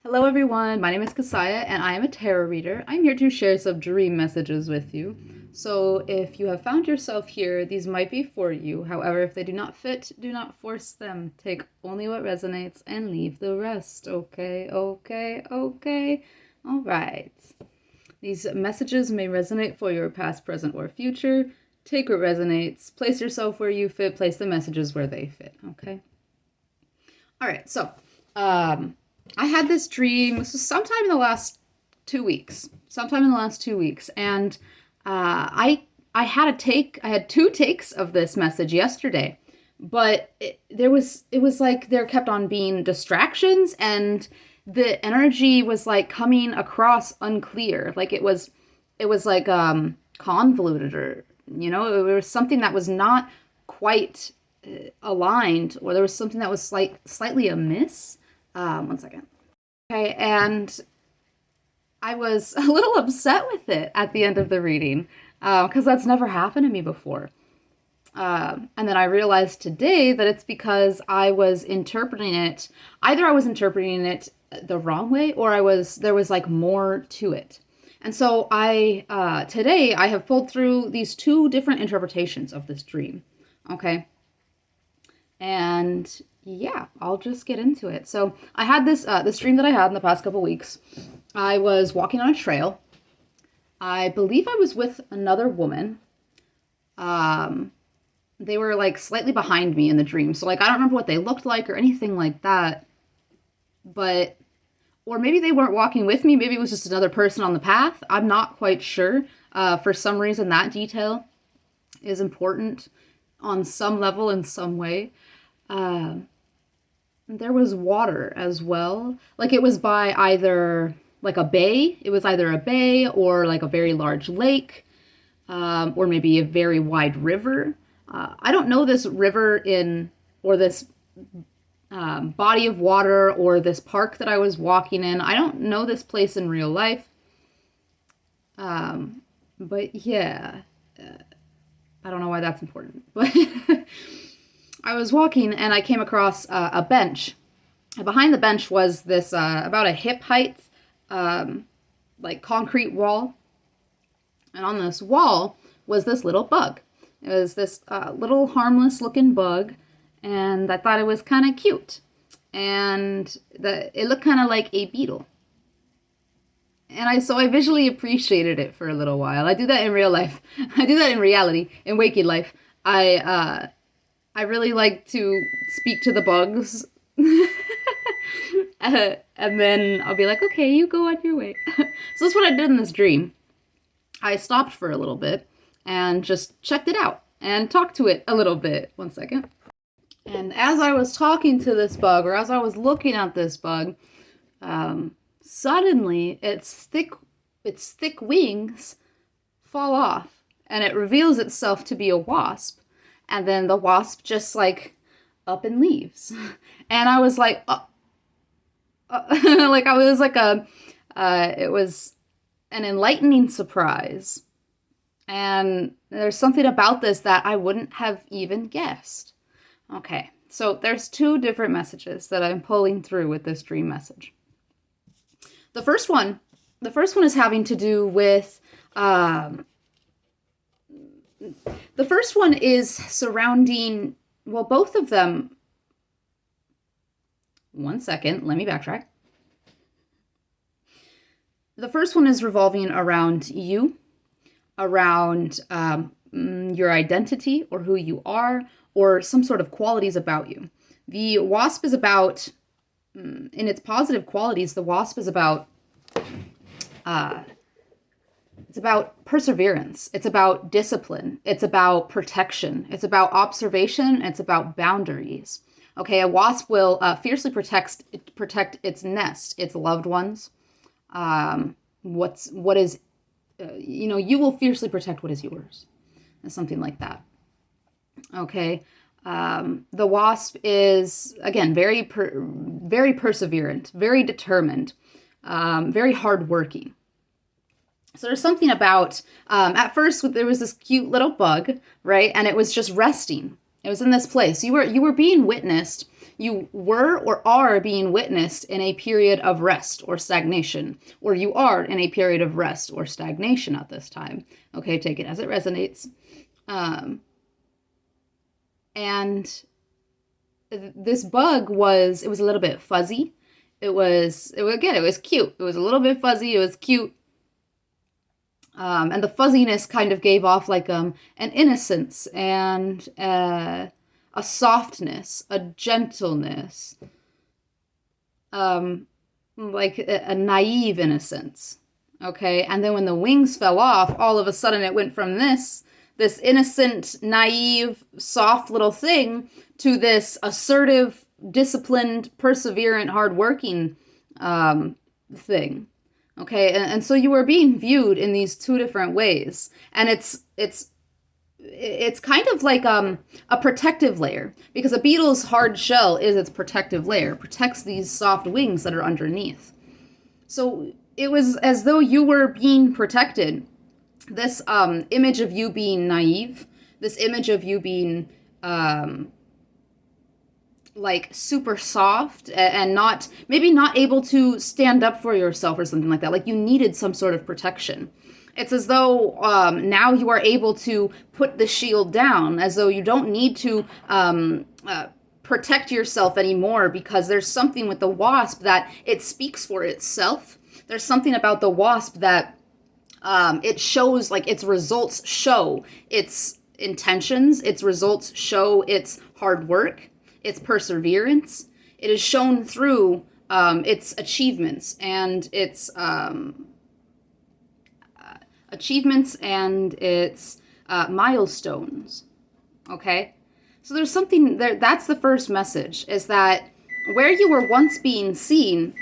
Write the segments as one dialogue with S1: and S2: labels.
S1: Hello, everyone. My name is Kasaya, and I am a tarot reader. I'm here to share some dream messages with you. So, if you have found yourself here, these might be for you. However, if they do not fit, do not force them. Take only what resonates and leave the rest. Okay, okay, okay. All right. These messages may resonate for your past, present, or future. Take what resonates. Place yourself where you fit. Place the messages where they fit. Okay. All right. So, I had this dream. This was sometime in the last 2 weeks. And I had I had two takes of this message yesterday, but it was like there kept on being distractions, and the energy was like coming across unclear. Like it was like convoluted, or it was something that was not quite aligned, or there was something that was slightly amiss. One second. Okay, and I was a little upset with it at the end of the reading because that's never happened to me before. And then I realized today that it's because I was interpreting it. Either I was interpreting it the wrong way, or there was like more to it. And so today I have pulled through these two different interpretations of this dream. Okay. And yeah, I'll just get into it. So I had this dream that I had in the past couple weeks. I was walking on a trail. I believe I was with another woman. They were like slightly behind me in the dream. So like I don't remember what they looked like or anything like that. But or maybe they weren't walking with me. Maybe it was just another person on the path. I'm not quite sure. For some reason, that detail is important on some level in some way. There was water as well. Like it was by either like a bay. It was either a bay or like a very large lake, or maybe a very wide river. I don't know this river or this body of water or this park that I was walking in. I don't know this place in real life. But yeah, I don't know why that's important. But I was walking and I came across a bench. Behind the bench was this about a hip height, like concrete wall. And on this wall was this little bug. It was this little harmless looking bug, and I thought it was kind of cute. And it looked kind of like a beetle. And so I visually appreciated it for a little while. I do that in real life. I do that in reality, in waking life. I really like to speak to the bugs. And then I'll be like, okay, you go on your way. So that's what I did in this dream. I stopped for a little bit and just checked it out and talked to it a little bit. One second. And as I was talking to this bug, or as I was looking at this bug, suddenly its thick wings fall off, and it reveals itself to be a wasp. And then the wasp just like up and leaves. And I was like, like I was like it was an enlightening surprise. And there's something about this that I wouldn't have even guessed. Okay, so there's two different messages that I'm pulling through with this dream message. The first one is having to do with the first one is surrounding, well, both of them. One second, let me backtrack. The first one is revolving around you, around your identity or who you are, or some sort of qualities about you. The wasp is about, in its positive qualities, the wasp is about it's about perseverance. It's about discipline. It's about protection. It's about observation. It's about boundaries. Okay, a wasp will fiercely protect its nest, its loved ones. What is, you will fiercely protect what is yours. Something like that. Okay. The wasp is, again, very perseverant, very determined, very hardworking. So there's something about, at first there was this cute little bug, right? And it was just resting. It was in this place. You were being witnessed you were or are being witnessed in a period of rest or stagnation, or you are in a period of rest or stagnation at this time. Okay, take it as it resonates. And this bug was a little bit fuzzy. It was cute. It was a little bit fuzzy. It was cute. And the fuzziness kind of gave off like an innocence and a softness, a gentleness, like a naive innocence. Okay, and then when the wings fell off, all of a sudden it went from this innocent, naive, soft little thing to this assertive, disciplined, perseverant, hardworking thing. Okay, and so you were being viewed in these two different ways, and it's kind of like a protective layer, because a beetle's hard shell is its protective layer, it protects these soft wings that are underneath. So it was as though you were being protected. This image of you being naive, this image of you being like super soft and maybe not able to stand up for yourself or something like that. Like you needed some sort of protection. It's as though now you are able to put the shield down, as though you don't need to protect yourself anymore, because there's something with the wasp that it speaks for itself. There's something about the wasp that it shows, like its results show its intentions, its results show its hard work, its perseverance. It is shown through its achievements and its milestones. Okay, so there's something there. That's the first message, is that where you were once being seen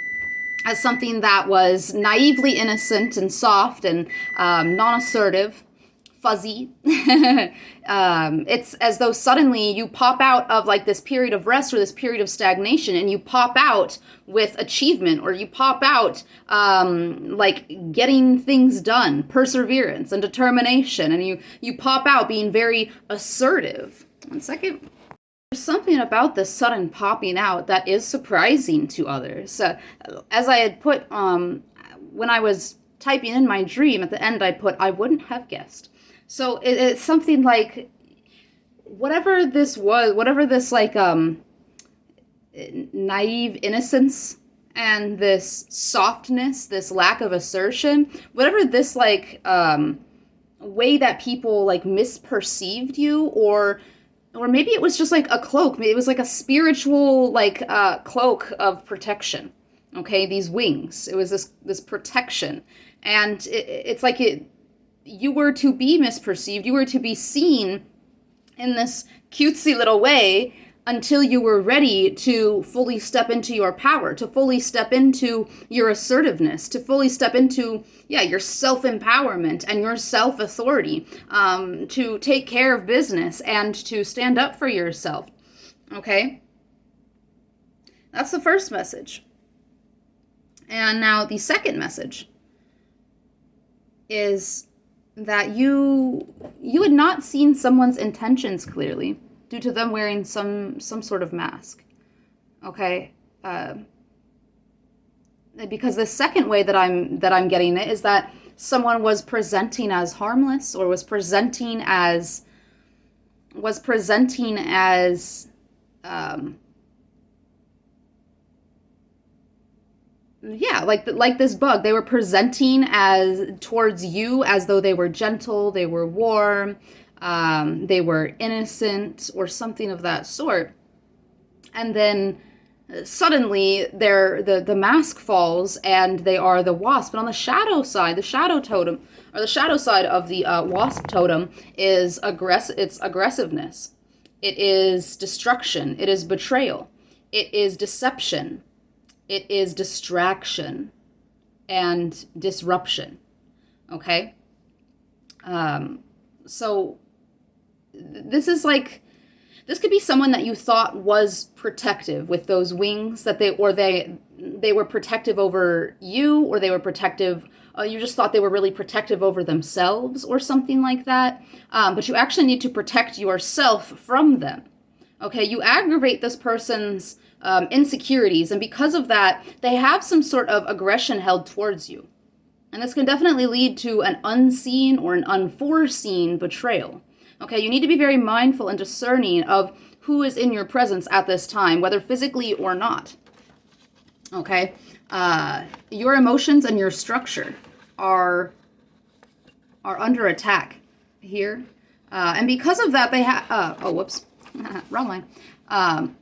S1: as something that was naively innocent and soft and non-assertive, fuzzy, it's as though suddenly you pop out of like this period of rest or this period of stagnation, and you pop out with achievement, or you pop out like getting things done, perseverance and determination, and you pop out being very assertive. 1 second. There's something about this sudden popping out that is surprising to others. As I had put, when I was typing in my dream, at the end I put, I wouldn't have guessed. So it's something like, whatever this was, whatever this like naive innocence and this softness, this lack of assertion, whatever this like way that people like misperceived you, or maybe it was just like a cloak. Maybe it was like a spiritual like cloak of protection. Okay, these wings. It was this protection, and it's like you were to be misperceived. You were to be seen in this cutesy little way until you were ready to fully step into your power, to fully step into your assertiveness, to fully step into, your self-empowerment and your self-authority, to take care of business and to stand up for yourself, okay? That's the first message. And now the second message is that you had not seen someone's intentions clearly, due to them wearing some sort of mask, okay? Because the second way that I'm getting it is that someone was presenting as harmless, or was presenting as like this bug. They were presenting as towards you as though they were gentle, they were warm, they were innocent, or something of that sort. And then suddenly the mask falls and they are the wasp. But on the shadow side, the shadow totem, or the shadow side of the wasp totem, is it's aggressiveness. It is destruction. It is betrayal. It is deception. It is distraction and disruption. Okay? So this is like, this could be someone that you thought was protective with those wings, that they were protective over you, or they were protective, you just thought they were really protective over themselves or something like that. But you actually need to protect yourself from them. Okay, you aggravate this person's insecurities. And because of that, they have some sort of aggression held towards you. And this can definitely lead to an unseen or an unforeseen betrayal. Okay, you need to be very mindful and discerning of who is in your presence at this time, whether physically or not. Okay, your emotions and your structure are under attack here. And because of that, they have, whoops, wrong line.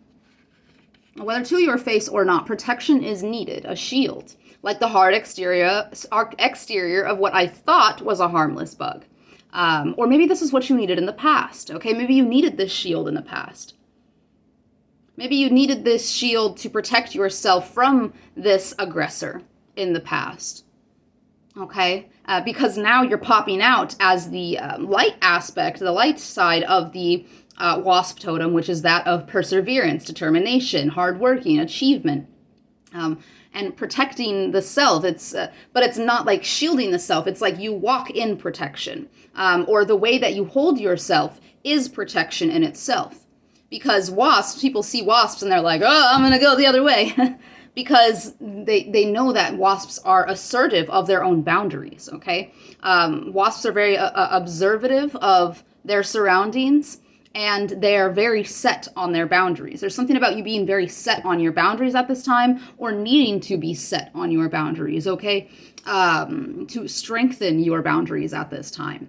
S1: Whether to your face or not, protection is needed, a shield, like the hard exterior of what I thought was a harmless bug. Or maybe this is what you needed in the past, okay? Maybe you needed this shield in the past. Maybe you needed this shield to protect yourself from this aggressor in the past, okay? Because now you're popping out as the light aspect, the light side of the wasp totem, which is that of perseverance, determination, hardworking, achievement, and protecting the self. But it's not like shielding the self. It's like you walk in protection, or the way that you hold yourself is protection in itself. Because wasps, people see wasps and they're like, oh, I'm going to go the other way. Because they know that wasps are assertive of their own boundaries, okay? Wasps are very observative of their surroundings, and they are very set on their boundaries. There's something about you being very set on your boundaries at this time, or needing to be set on your boundaries, okay? To strengthen your boundaries at this time.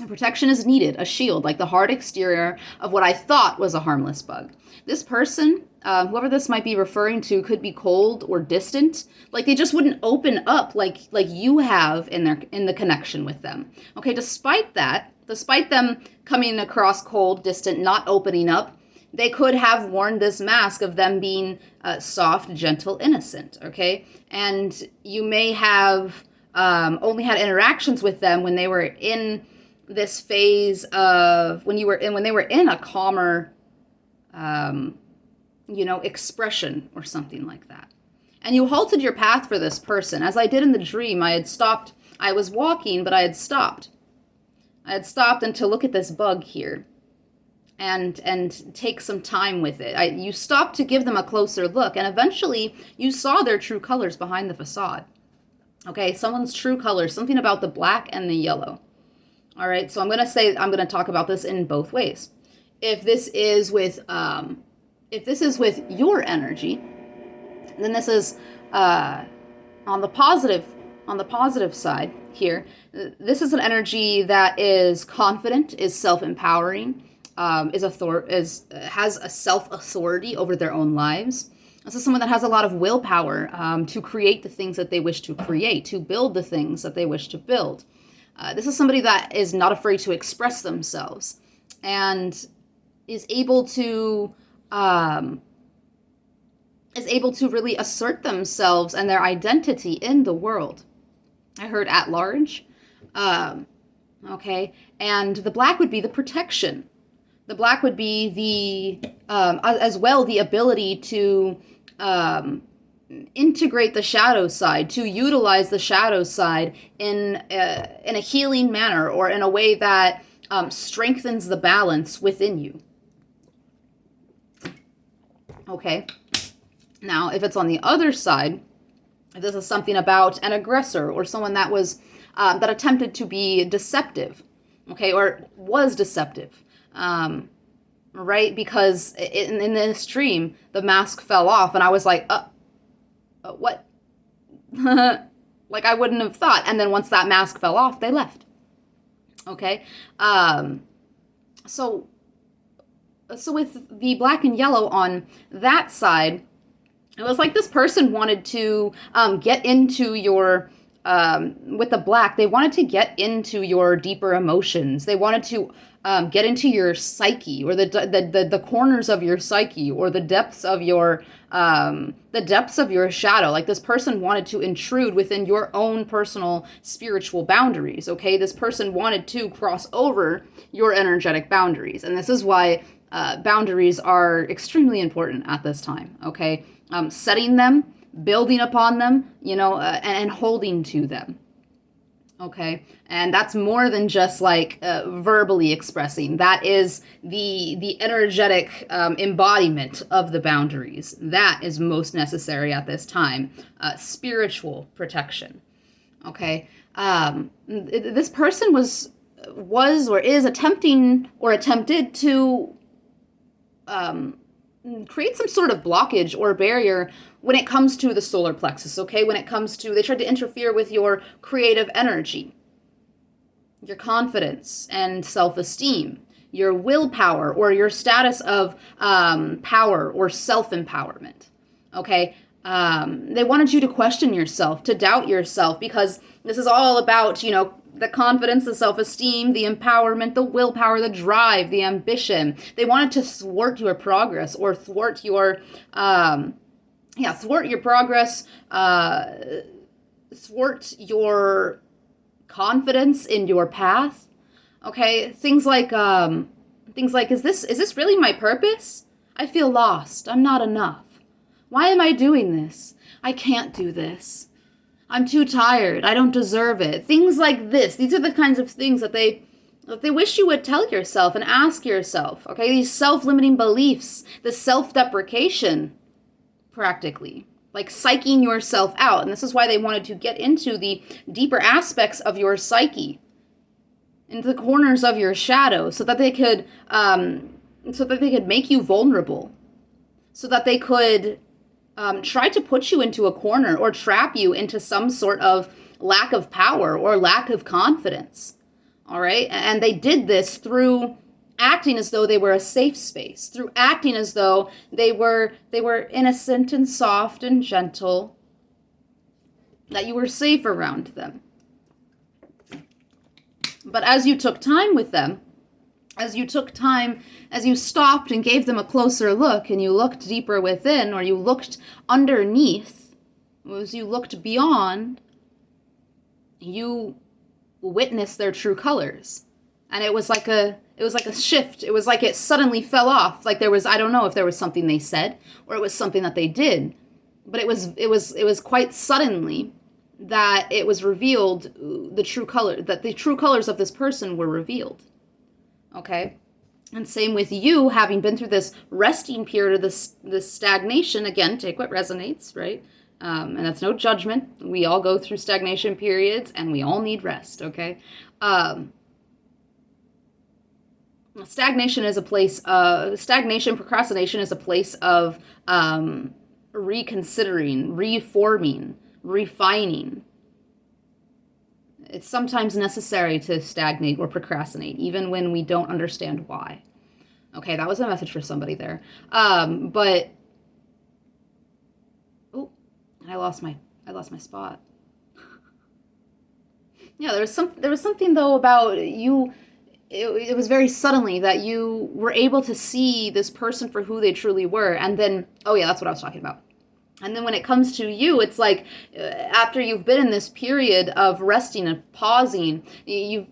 S1: Protection is needed, a shield, like the hard exterior of what I thought was a harmless bug. This person, whoever this might be referring to, could be cold or distant. Like they just wouldn't open up like you have in the connection with them. Okay, despite them coming across cold, distant, not opening up, they could have worn this mask of them being soft, gentle, innocent. Okay, and you may have only had interactions with them when they were in this phase of when they were in a calmer expression or something like that. And you halted your path for this person. As I did in the dream, I had stopped. I was walking, but I had stopped. I had stopped and to look at this bug here and take some time with it. You stopped to give them a closer look, and eventually you saw their true colors behind the facade. Okay, someone's true colors, something about the black and the yellow. All right, so I'm going to talk about this in both ways. If this is with your energy, then this is on the positive side here. This is an energy that is confident, is self-empowering, has a self-authority over their own lives. This is someone that has a lot of willpower to create the things that they wish to create, to build the things that they wish to build. This is somebody that is not afraid to express themselves and is able to really assert themselves and their identity in the world. I heard at large. Okay, and the black would be the protection. The black would be as well the ability to integrate the shadow side, to utilize the shadow side in a healing manner, or in a way that strengthens the balance within you. Okay. Now, if it's on the other side, if this is something about an aggressor or someone that was that attempted to be deceptive, okay, or was deceptive, right? Because in this dream, the mask fell off, and I was like, what? Like I wouldn't have thought. And then once that mask fell off, they left. Okay. So with the black and yellow on that side, it was like this person wanted to get into your, with the black, they wanted to get into your deeper emotions. They wanted to get into your psyche, or the corners of your psyche, or the depths of your shadow. Like this person wanted to intrude within your own personal spiritual boundaries. Okay, this person wanted to cross over your energetic boundaries, and this is why boundaries are extremely important at this time. Okay, setting them, building upon them, and holding to them. Okay, and that's more than just like verbally expressing. That is the energetic embodiment of the boundaries. That is most necessary at this time. Spiritual protection. Okay, this person was or is attempting or attempted to create some sort of blockage or barrier when it comes to the solar plexus, okay? When it comes to, they tried to interfere with your creative energy, your confidence and self-esteem, your willpower, or your status of power or self-empowerment, okay? They wanted you to question yourself, to doubt yourself, because this is all about, the confidence, the self-esteem, the empowerment, the willpower, the drive, the ambition. They wanted to thwart your progress or thwart your, thwart your progress, thwart your confidence in your path. Okay, things like, is this really my purpose? I feel lost. I'm not enough. Why am I doing this? I can't do this. I'm too tired. I don't deserve it. Things like this. These are the kinds of things that they wish you would tell yourself and ask yourself. Okay, these self-limiting beliefs, the self-deprecation, practically, like psyching yourself out. And this is why they wanted to get into the deeper aspects of your psyche, into the corners of your shadow, so that they could make you vulnerable, so that they could try to put you into a corner or trap you into some sort of lack of power or lack of confidence. All right. And they did this through acting as though they were a safe space, through acting as though they were innocent and soft and gentle, that you were safe around them. But as you took time with them, as you stopped and gave them a closer look, and you looked deeper within, or you looked underneath, as you looked beyond, you witnessed their true colors. And it was like a shift. It was like it suddenly fell off. Like there was, I don't know if there was something they said or it was something that they did, but it was quite suddenly that it was revealed, the true colors of this person were revealed. Okay? And same with you, having been through this resting period, or this stagnation. Again, take what resonates, right? And that's no judgment. We all go through stagnation periods, and we all need rest, okay? Procrastination is a place of reconsidering, reforming, refining. It's sometimes necessary to stagnate or procrastinate, even when we don't understand why. Okay, that was a message for somebody there. But I lost my spot. Yeah, there was something though about you. It was very suddenly that you were able to see this person for who they truly were, and then that's what I was talking about. And then when it comes to you, it's like after you've been in this period of resting and pausing, you've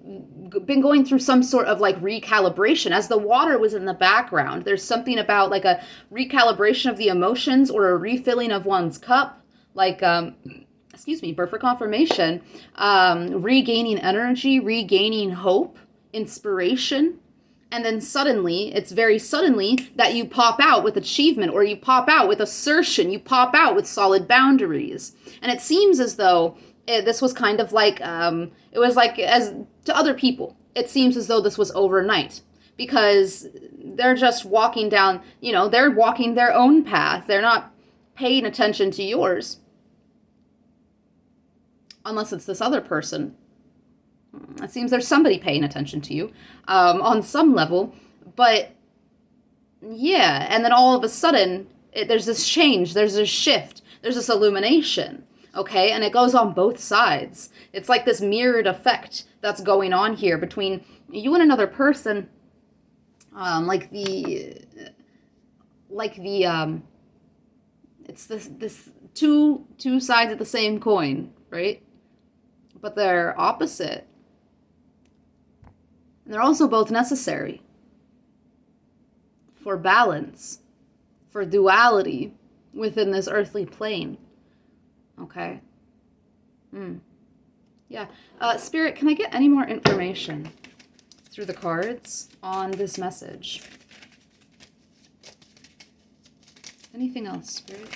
S1: been going through some sort of like recalibration. As the water was in the background, there's something about like a recalibration of the emotions or a refilling of one's cup. Like, birth for confirmation, regaining energy, regaining hope, inspiration. And then it's very suddenly that you pop out with achievement, or you pop out with assertion, you pop out with solid boundaries. And it seems as though this was kind of like, it was like, as to other people, it seems as though this was overnight, because they're just walking down, they're walking their own path. They're not paying attention to yours. Unless it's this other person. It seems there's somebody paying attention to you on some level, but yeah, and then all of a sudden, there's this change, there's this shift, there's this illumination, okay, and it goes on both sides. It's like this mirrored effect that's going on here between you and another person, it's this two sides of the same coin, right? But they're opposite. And they're also both necessary for balance, for duality within this earthly plane. Okay? Yeah, Yeah. Spirit, can I get any more information through the cards on this message? Anything else, Spirit?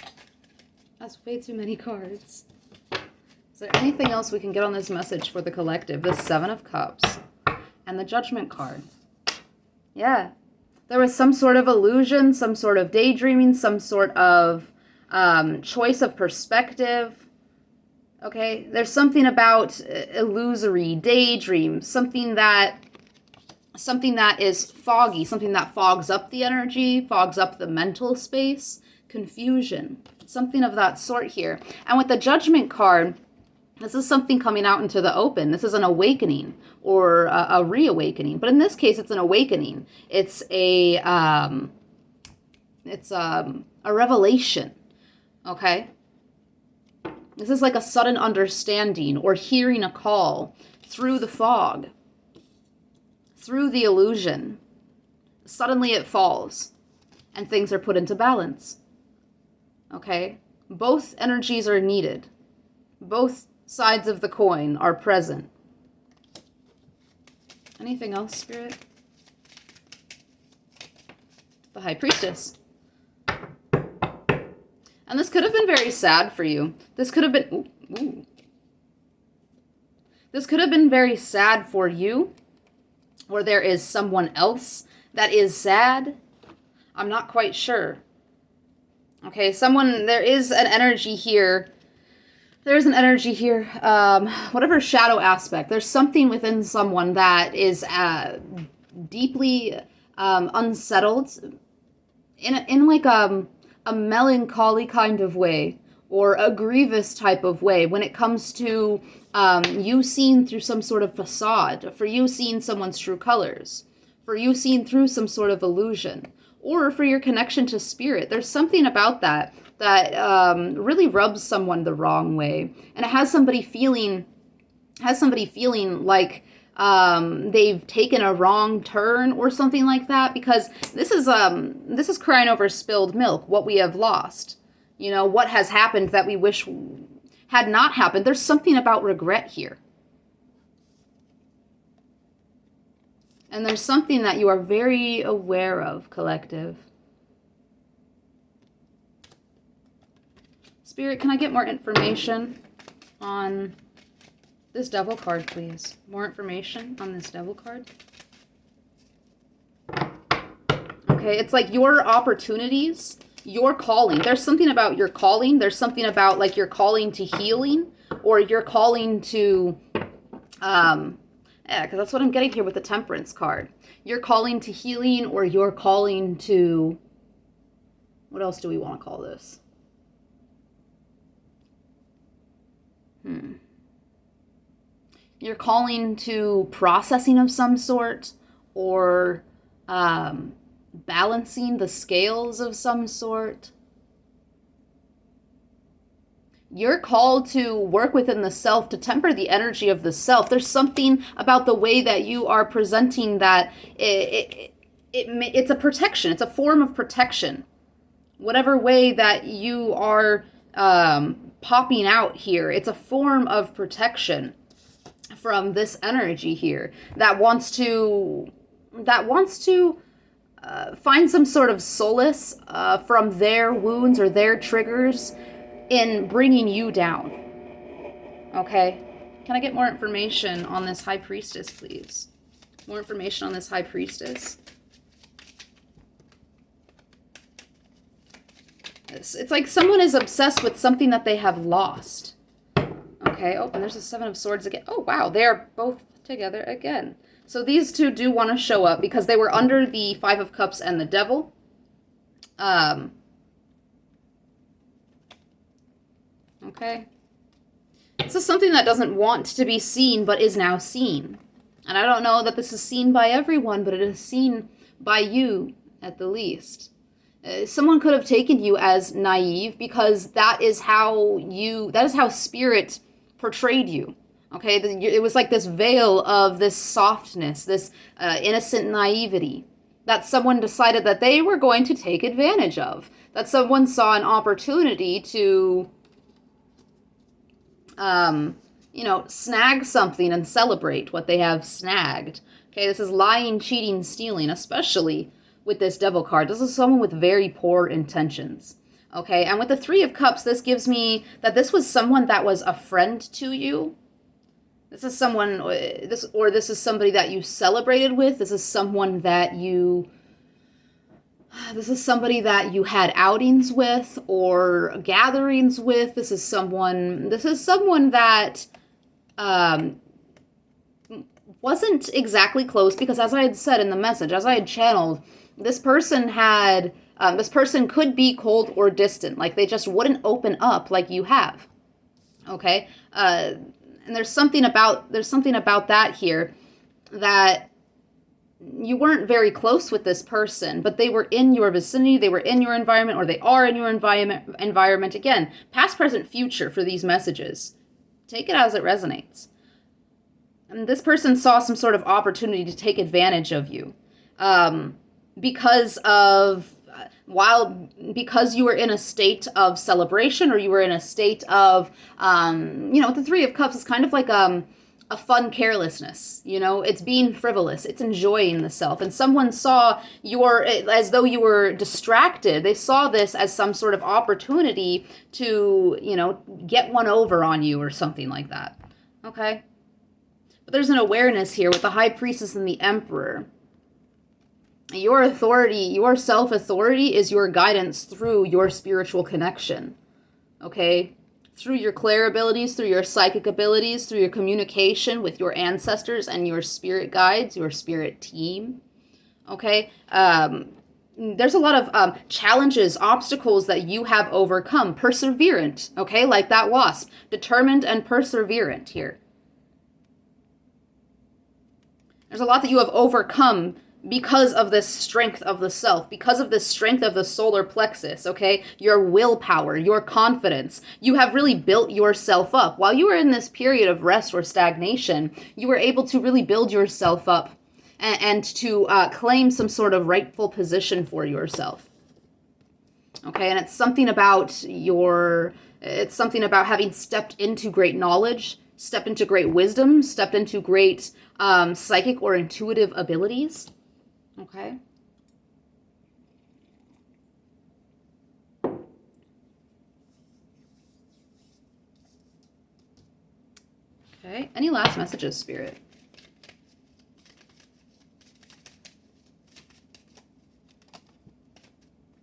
S1: That's way too many cards. Is there anything else we can get on this message for the collective? The Seven of Cups and the Judgment card. Yeah. There was some sort of illusion, some sort of daydreaming, some sort of choice of perspective. Okay? There's something about illusory, daydream, something that is foggy, something that fogs up the energy, fogs up the mental space, confusion, something of that sort here. And with the Judgment card, this is something coming out into the open. This is an awakening or a reawakening. But in this case, it's an awakening. It's a revelation. Okay? This is like a sudden understanding or hearing a call through the fog, through the illusion. Suddenly it falls and things are put into balance. Okay? Both energies are needed. Both sides of the coin are present. Anything else, Spirit? The High Priestess. And this could have been very sad for you. This could have been... Ooh. This could have been very sad for you, or there is someone else that is sad. I'm not quite sure. Okay, there is an energy here. There's an energy here, whatever shadow aspect. There's something within someone that is deeply unsettled in like a melancholy kind of way or a grievous type of way when it comes to you seeing through some sort of facade, for you seeing someone's true colors, for you seeing through some sort of illusion, or for your connection to spirit. There's something about that really rubs someone the wrong way, and it has somebody feeling like they've taken a wrong turn or something like that, because this is crying over spilled milk, what we have lost, what has happened that we wish had not happened. There's something about regret here, and there's something that you are very aware of, collective. Spirit, can I get more information on this Devil card, please? More information on this Devil card. Okay, it's like your opportunities, your calling. There's something about your calling. There's something about like your calling to healing, or your calling to, because that's what I'm getting here with the Temperance card. Your calling to healing, or your calling to, what else do we want to call this? You're calling to processing of some sort, or balancing the scales of some sort. You're called to work within the self, to temper the energy of the self. There's something about the way that you are presenting that it's a protection. It's a form of protection. Whatever way that you are popping out here, it's a form of protection from this energy here that wants to find some sort of solace from their wounds or their triggers in bringing you down. Okay, can I get more information on this High Priestess, please? More information on this High Priestess. It's like someone is obsessed with something that they have lost. Okay, oh, and there's a Seven of Swords again. Oh, wow, they are both together again. So these two do want to show up because they were under the Five of Cups and the Devil. Okay. This is something that doesn't want to be seen, but is now seen. And I don't know that this is seen by everyone, but it is seen by you, at the least. Someone could have taken you as naive because that is how spirit portrayed you. Okay, it was like this veil of this softness, this innocent naivety that someone decided that they were going to take advantage of. That someone saw an opportunity to, snag something and celebrate what they have snagged. Okay, this is lying, cheating, stealing, especially with this Devil card. This is someone with very poor intentions. Okay, and with the Three of Cups, this gives me that this was someone that was a friend to you. This is this is somebody that you celebrated with. This is somebody that you had outings with or gatherings with. This is someone that wasn't exactly close, because as I had said in the message, as I had channeled, this person could be cold or distant, like they just wouldn't open up like you have. Okay, and there's something about that here, that you weren't very close with this person, but they were in your vicinity, they were in your environment, or they are in your environment. Again, past, present, future for these messages. Take it as it resonates. And this person saw some sort of opportunity to take advantage of you, because you were in a state of celebration, or you were in a state of, the Three of Cups is kind of like a fun carelessness. It's being frivolous, it's enjoying the self. And someone saw as though you were distracted. They saw this as some sort of opportunity to, get one over on you or something like that. Okay? But there's an awareness here with the High Priestess and the Emperor. Your authority, your self-authority is your guidance through your spiritual connection. Okay? Through your clair abilities, through your psychic abilities, through your communication with your ancestors and your spirit guides, your spirit team. Okay? There's a lot of challenges, obstacles that you have overcome. Perseverant, okay? Like that wasp. Determined and perseverant here. There's a lot that you have overcome because of this strength of the self, because of this strength of the solar plexus, okay? Your willpower, your confidence. You have really built yourself up. While you were in this period of rest or stagnation, you were able to really build yourself up and to claim some sort of rightful position for yourself. Okay, and it's something about having stepped into great knowledge, stepped into great wisdom, stepped into great psychic or intuitive abilities. Okay. Okay. Any last messages, Spirit?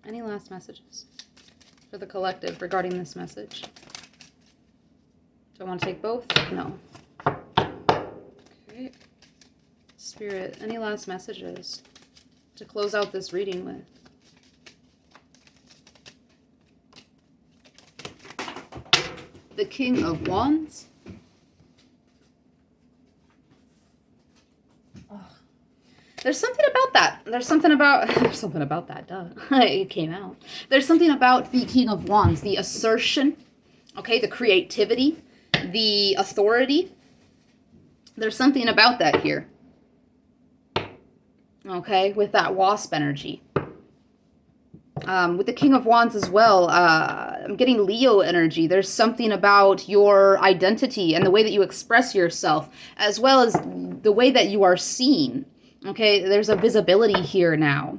S1: Any last messages for the collective regarding this message? Do I want to take both? No. Okay. Spirit, any last messages to close out this reading with? The King of Wands. Oh. There's something about that. There's something about that, duh. It came out. There's something about the King of Wands, the assertion, okay, the creativity, the authority. There's something about that here. Okay, with that wasp energy. With the King of Wands as well, I'm getting Leo energy. There's something about your identity and the way that you express yourself, as well as the way that you are seen. Okay, there's a visibility here now.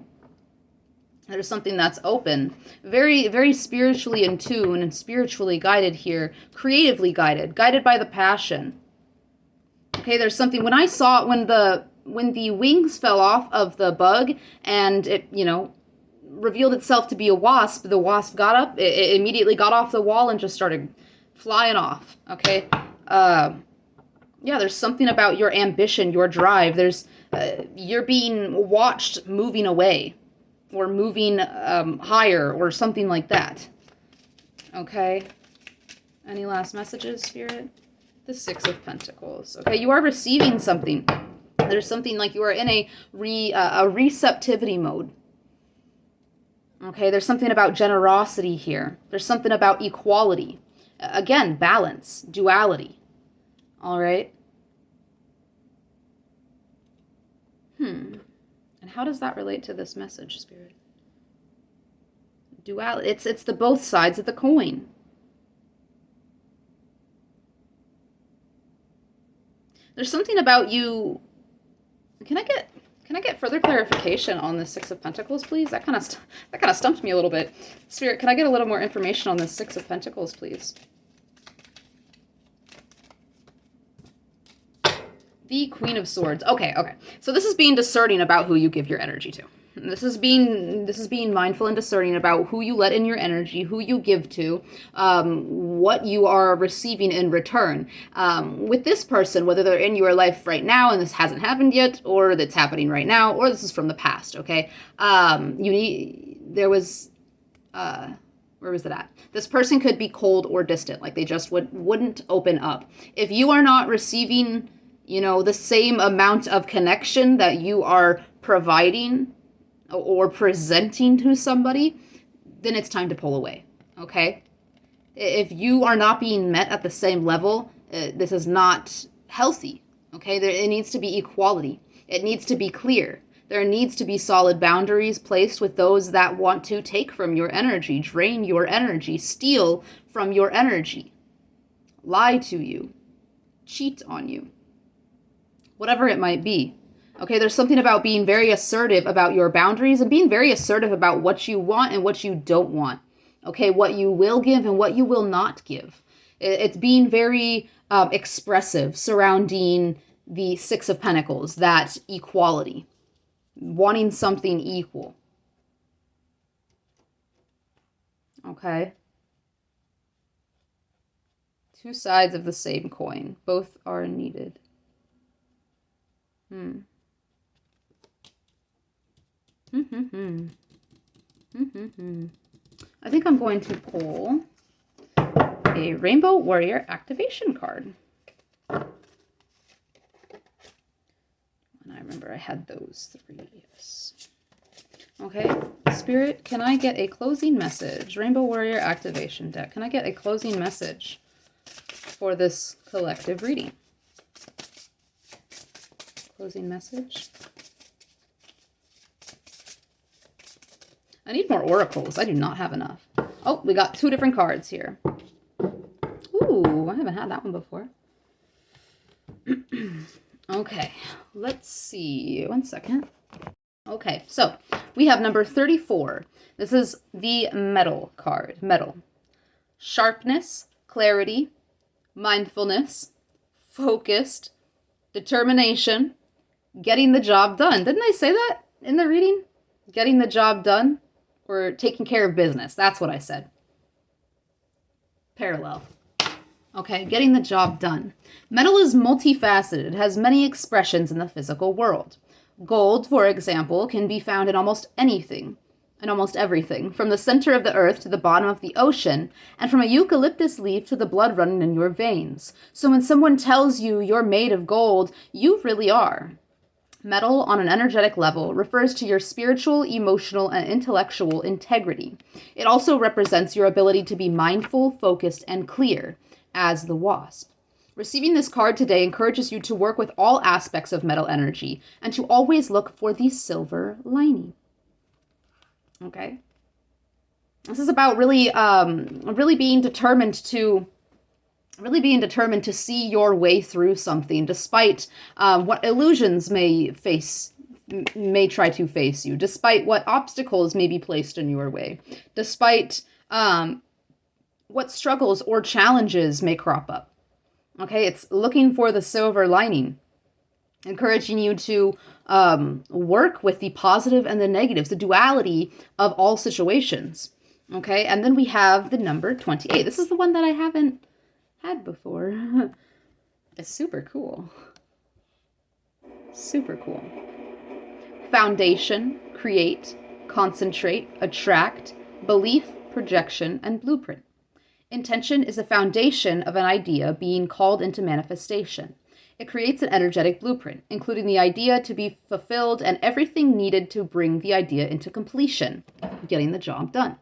S1: There's something that's open. Very, very spiritually in tune and spiritually guided here. Creatively guided by the passion. Okay, there's something, when the wings fell off of the bug and it, revealed itself to be a wasp, the wasp got up, it immediately got off the wall and just started flying off, okay? There's something about your ambition, your drive. You're being watched moving away or moving higher or something like that, okay? Any last messages, Spirit? The Six of Pentacles. Okay, you are receiving something. There's something like you are in a receptivity mode. Okay, there's something about generosity here. There's something about equality. Again, balance, duality. All right. And how does that relate to this message, Spirit? Duality. It's the both sides of the coin. There's something about you. Can I get further clarification on the Six of Pentacles, please? That kind of stumped me a little bit. Spirit, can I get a little more information on the Six of Pentacles, please? The Queen of Swords. Okay. So this is being discerning about who you give your energy to. This is being mindful and discerning about who you let in your energy, who you give to, what you are receiving in return. With this person, whether they're in your life right now and this hasn't happened yet, or that's happening right now, or this is from the past. Okay. Where was it at? This person could be cold or distant, like they just wouldn't open up. If you are not receiving, the same amount of connection that you are providing or presenting to somebody, then it's time to pull away, okay? If you are not being met at the same level, this is not healthy, okay? It needs to be equality. It needs to be clear. There needs to be solid boundaries placed with those that want to take from your energy, drain your energy, steal from your energy, lie to you, cheat on you, whatever it might be. Okay, there's something about being very assertive about your boundaries and being very assertive about what you want and what you don't want. Okay, what you will give and what you will not give. It's being very expressive surrounding the Six of Pentacles, that equality, wanting something equal. Okay. Two sides of the same coin. Both are needed. I think I'm going to pull a Rainbow Warrior activation card. And I remember I had those three, yes. Okay, Spirit, can I get a closing message? Rainbow Warrior activation deck. Can I get a closing message for this collective reading? Closing message. I need more oracles. I do not have enough. Oh, we got two different cards here. Ooh, I haven't had that one before. Okay, let's see. One second. Okay, so we have number 34. This is the Metal card. Metal. Sharpness, clarity, mindfulness, focused, determination, getting the job done. Didn't I say that in the reading? Getting the job done or taking care of business. That's what I said. Parallel. Okay, getting the job done. Metal is multifaceted. It has many expressions in the physical world. Gold, for example, can be found in almost anything and almost everything, from the center of the earth to the bottom of the ocean, and from a eucalyptus leaf to the blood running in your veins. So when someone tells you you're made of gold, you really are. Metal, on an energetic level, refers to your spiritual, emotional, and intellectual integrity. It also represents your ability to be mindful, focused, and clear, as the wasp. Receiving this card today encourages you to work with all aspects of metal energy and to always look for the silver lining. Okay? This is about really being determined to see your way through something, despite what illusions may try to face you, despite what obstacles may be placed in your way, despite what struggles or challenges may crop up. Okay, it's looking for the silver lining, encouraging you to work with the positive and the negatives, the duality of all situations. Okay, and then we have the number 28. This is the one that I haven't had before. It's super cool. Super cool. Foundation, create, concentrate, attract, belief, projection, and blueprint. Intention is the foundation of an idea being called into manifestation. It creates an energetic blueprint, including the idea to be fulfilled and everything needed to bring the idea into completion, getting the job done.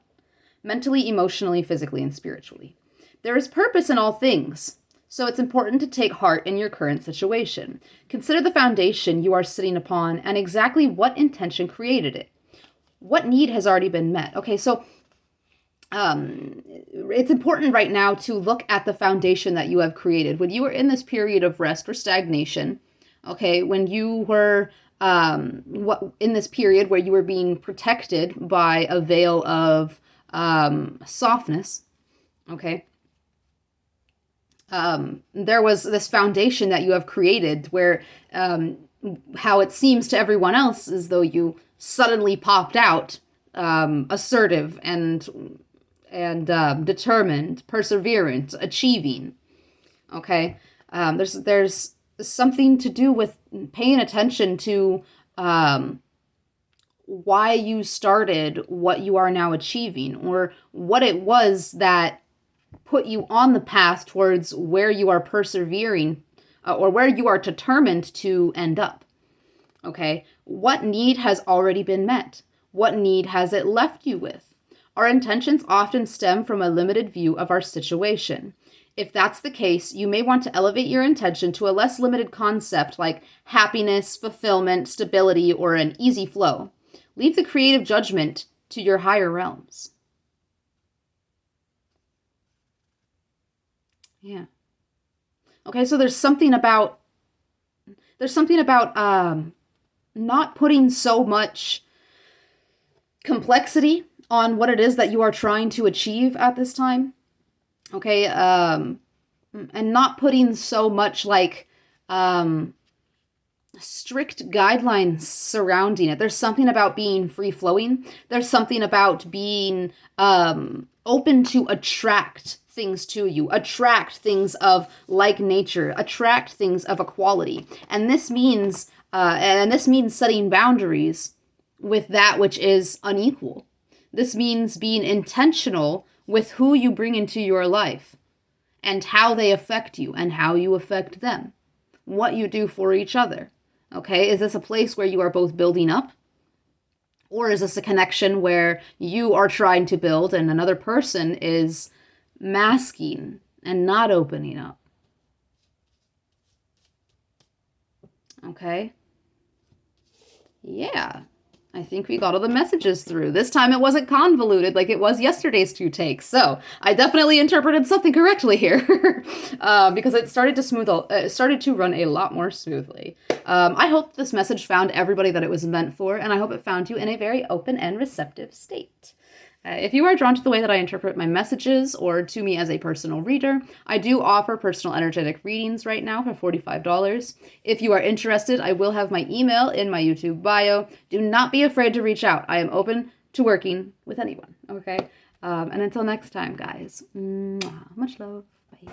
S1: Mentally, emotionally, physically, and spiritually. There is purpose in all things, so it's important to take heart in your current situation. Consider the foundation you are sitting upon and exactly what intention created it. What need has already been met? Okay, so it's important right now to look at the foundation that you have created. When you were in this period of rest or stagnation, okay, when you were in this period where you were being protected by a veil of softness, okay, there was this foundation that you have created where how it seems to everyone else as though you suddenly popped out assertive and determined, perseverant, achieving. Okay, there's something to do with paying attention to why you started what you are now achieving, or what it was that put you on the path towards where you are persevering, or where you are determined to end up. Okay, what need has already been met? What need has it left you with? Our intentions often stem from a limited view of our situation. If that's the case, you may want to elevate your intention to a less limited concept like happiness, fulfillment, stability, or an easy flow. Leave the creative judgment to your higher realms. Yeah. Okay, so there's something about not putting so much complexity on what it is that you are trying to achieve at this time. Okay, and not putting so much like strict guidelines surrounding it. There's something about being free flowing. There's something about being open to attract things to you, attract things of like nature, attract things of equality. And this means setting boundaries with that which is unequal. This means being intentional with who you bring into your life and how they affect you and how you affect them, what you do for each other. Okay, is this a place where you are both building up? Or is this a connection where you are trying to build and another person is masking and not opening up? Okay. Yeah. I think we got all the messages through. This time it wasn't convoluted like it was yesterday's 2 takes. So I definitely interpreted something correctly here because it started to run a lot more smoothly. I hope this message found everybody that it was meant for, and I hope it found you in a very open and receptive state. If you are drawn to the way that I interpret my messages or to me as a personal reader, I do offer personal energetic readings right now for $45. If you are interested, I will have my email in my YouTube bio. Do not be afraid to reach out. I am open to working with anyone, okay? And until next time, guys, much love. Bye.